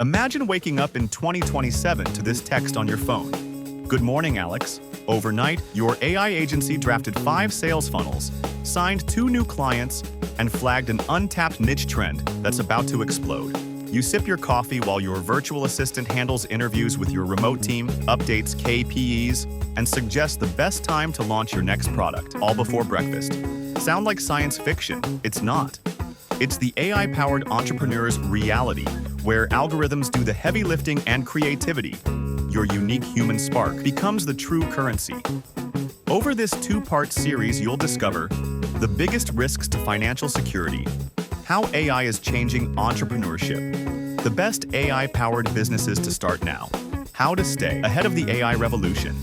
Imagine waking up in 2027 to this text on your phone. Good morning, Alex. Overnight, your AI agency drafted 5 sales funnels, signed 2 new clients, and flagged an untapped niche trend that's about to explode. You sip your coffee while your virtual assistant handles interviews with your remote team, updates KPIs, and suggests the best time to launch your next product, all before breakfast. Sound like science fiction? It's not. It's the AI-powered entrepreneur's reality, where algorithms do the heavy lifting and creativity. Your unique human spark becomes the true currency. Over this 2-part series, you'll discover the biggest risks to financial security, how AI is changing entrepreneurship, the best AI-powered businesses to start now, how to stay ahead of the AI revolution.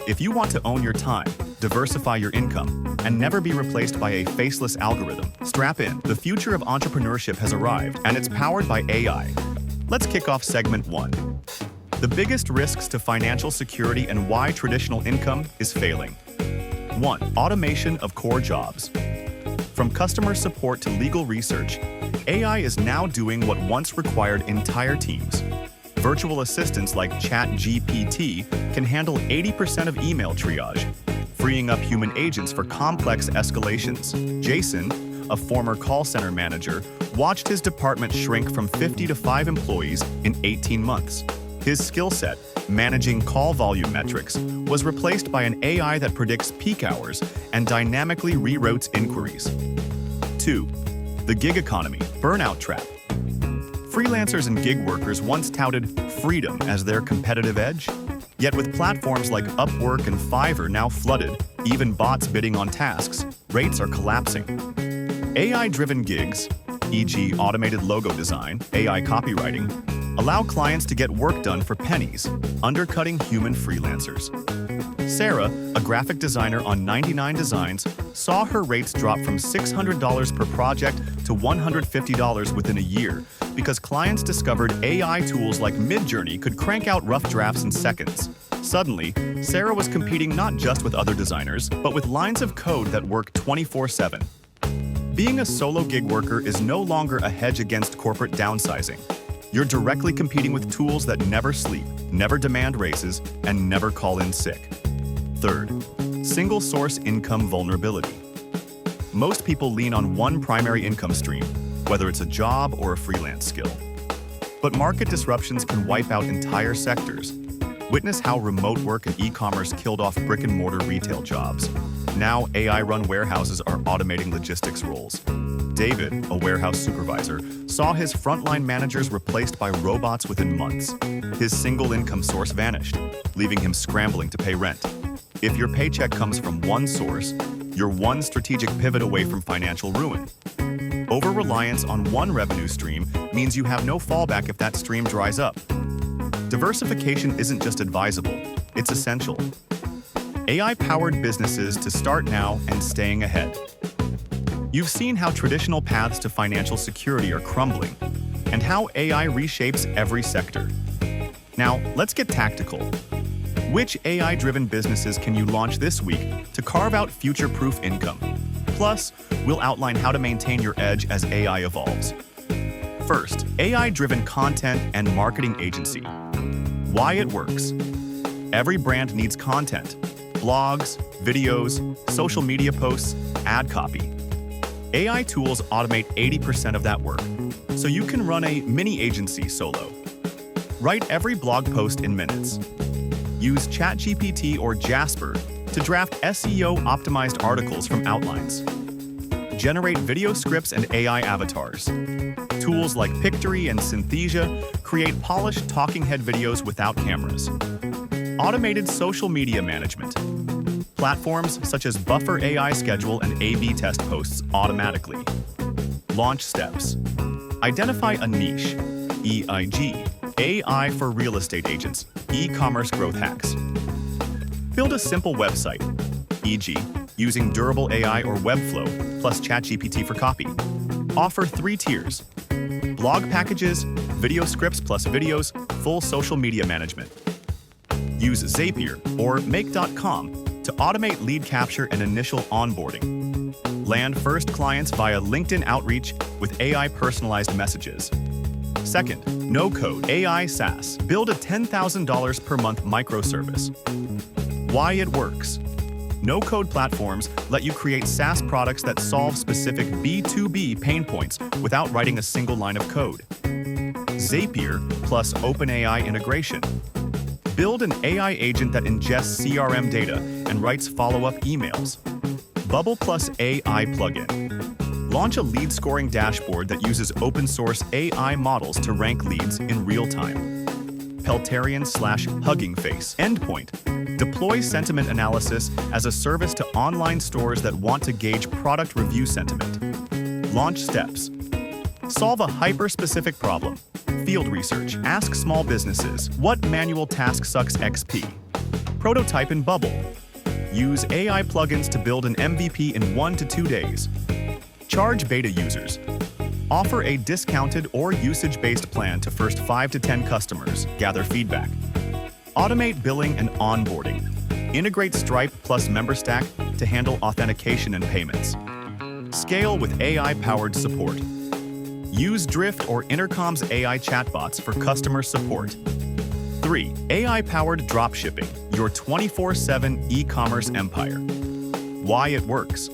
If you want to own your time, diversify your income, and never be replaced by a faceless algorithm, strap in. The future of entrepreneurship has arrived, and it's powered by AI. Let's kick off segment 1. The biggest risks to financial security and why traditional income is failing. 1. Automation of core jobs. From customer support to legal research, AI is now doing what once required entire teams. Virtual assistants like ChatGPT can handle 80% of email triage, freeing up human agents for complex escalations. Jason, a former call center manager, watched his department shrink from 50 to 5 employees in 18 months. His skill set, managing call volume metrics, was replaced by an AI that predicts peak hours and dynamically reroutes inquiries. 2. The gig economy, burnout trap. Freelancers and gig workers once touted freedom as their competitive edge. Yet with platforms like Upwork and Fiverr now flooded, even bots bidding on tasks, rates are collapsing. AI-driven gigs, e.g. automated logo design, AI copywriting, allow clients to get work done for pennies, undercutting human freelancers. Sarah, a graphic designer on 99 Designs, saw her rates drop from $600 per project to $150 within a year because clients discovered AI tools like MidJourney could crank out rough drafts in seconds. Suddenly, Sarah was competing not just with other designers, but with lines of code that work 24/7. Being a solo gig worker is no longer a hedge against corporate downsizing. You're directly competing with tools that never sleep, never demand raises, and never call in sick. 3rd, single source income vulnerability. Most people lean on one primary income stream, whether it's a job or a freelance skill. But market disruptions can wipe out entire sectors. Witness how remote work and e-commerce killed off brick-and-mortar retail jobs. Now AI-run warehouses are automating logistics roles. David, a warehouse supervisor, saw his frontline managers replaced by robots within months. His single income source vanished, leaving him scrambling to pay rent. If your paycheck comes from one source, you're one strategic pivot away from financial ruin. Over-reliance on one revenue stream means you have no fallback if that stream dries up. Diversification isn't just advisable, it's essential. AI-powered businesses to start now and staying ahead. You've seen how traditional paths to financial security are crumbling, and how AI reshapes every sector. Now, let's get tactical. Which AI-driven businesses can you launch this week to carve out future-proof income? Plus, we'll outline how to maintain your edge as AI evolves. First, AI-driven content and marketing agency. Why it works. Every brand needs content. Blogs, videos, social media posts, ad copy. AI tools automate 80% of that work, so you can run a mini agency solo. Write every blog post in minutes. Use ChatGPT or Jasper to draft SEO-optimized articles from outlines. Generate video scripts and AI avatars. Tools like Pictory and Synthesia create polished talking head videos without cameras. Automated social media management. Platforms such as Buffer AI schedule and A/B test posts automatically. Launch steps. Identify a niche, EIG, AI for real estate agents, e-commerce growth hacks. Build a simple website, e.g., using durable AI or Webflow, plus ChatGPT for copy. Offer 3 tiers: blog packages, video scripts plus videos, full social media management. Use Zapier or Make.com to automate lead capture and initial onboarding. Land first clients via LinkedIn outreach with AI personalized messages. Second, no-code AI SaaS. Build a $10,000 per month microservice. Why it works. No-code platforms let you create SaaS products that solve specific B2B pain points without writing a single line of code. Zapier plus OpenAI integration. Build an AI agent that ingests CRM data and writes follow-up emails. Bubble plus AI plugin. Launch a lead scoring dashboard that uses open-source AI models to rank leads in real time. Peltarian/Hugging Face endpoint. Deploy sentiment analysis as a service to online stores that want to gauge product review sentiment. Launch steps. Solve a hyper-specific problem. Field research. Ask small businesses, what manual task sucks XP? Prototype in Bubble. Use AI plugins to build an MVP in 1 to 2 days. Charge beta users. Offer a discounted or usage-based plan to first 5 to 10 customers. Gather feedback. Automate billing and onboarding. Integrate Stripe plus MemberStack to handle authentication and payments. Scale with AI-powered support. Use Drift or Intercom's AI chatbots for customer support. 3. AI-powered dropshipping, your 24/7 e-commerce empire. Why it works.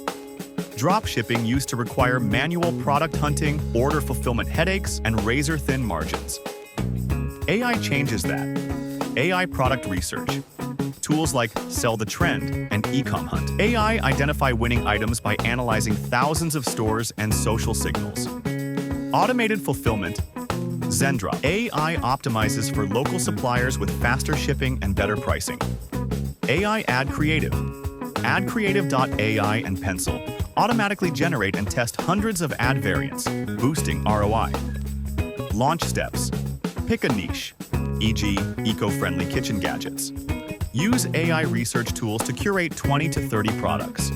Dropshipping used to require manual product hunting, order fulfillment headaches, and razor-thin margins. AI changes that. AI product research. Tools like Sell the Trend and Ecom Hunt. AI identify winning items by analyzing thousands of stores and social signals. Automated fulfillment. Zendrop. AI optimizes for local suppliers with faster shipping and better pricing. AI Ad Creative. AdCreative.ai and Pencil automatically generate and test hundreds of ad variants, boosting ROI. Launch steps. Pick a niche, e.g., eco-friendly kitchen gadgets. Use AI research tools to curate 20 to 30 products.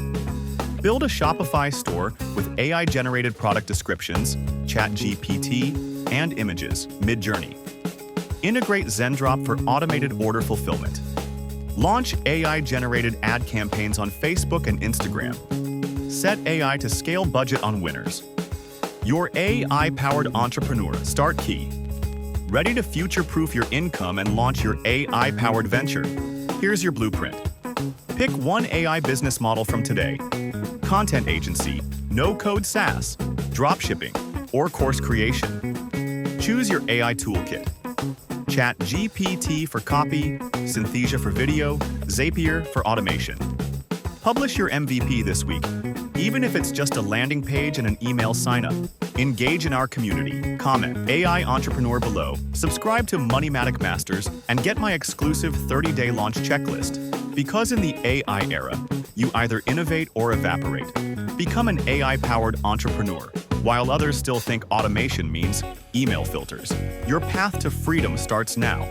Build a Shopify store with AI-generated product descriptions, ChatGPT, and images, MidJourney. Integrate Zendrop for automated order fulfillment. Launch AI-generated ad campaigns on Facebook and Instagram. Set AI to scale budget on winners. Your AI-powered entrepreneur start key. Ready to future-proof your income and launch your AI-powered venture? Here's your blueprint. Pick one AI business model from today. Content agency, no-code SaaS, dropshipping, or course creation. Choose your AI toolkit. ChatGPT for copy, Synthesia for video, Zapier for automation. Publish your MVP this week, even if it's just a landing page and an email sign-up. Engage in our community. Comment AI Entrepreneur below. Subscribe to Moneymatic Masters and get my exclusive 30-day launch checklist. Because in the AI era, you either innovate or evaporate. Become an AI-powered entrepreneur, while others still think automation means email filters. Your path to freedom starts now.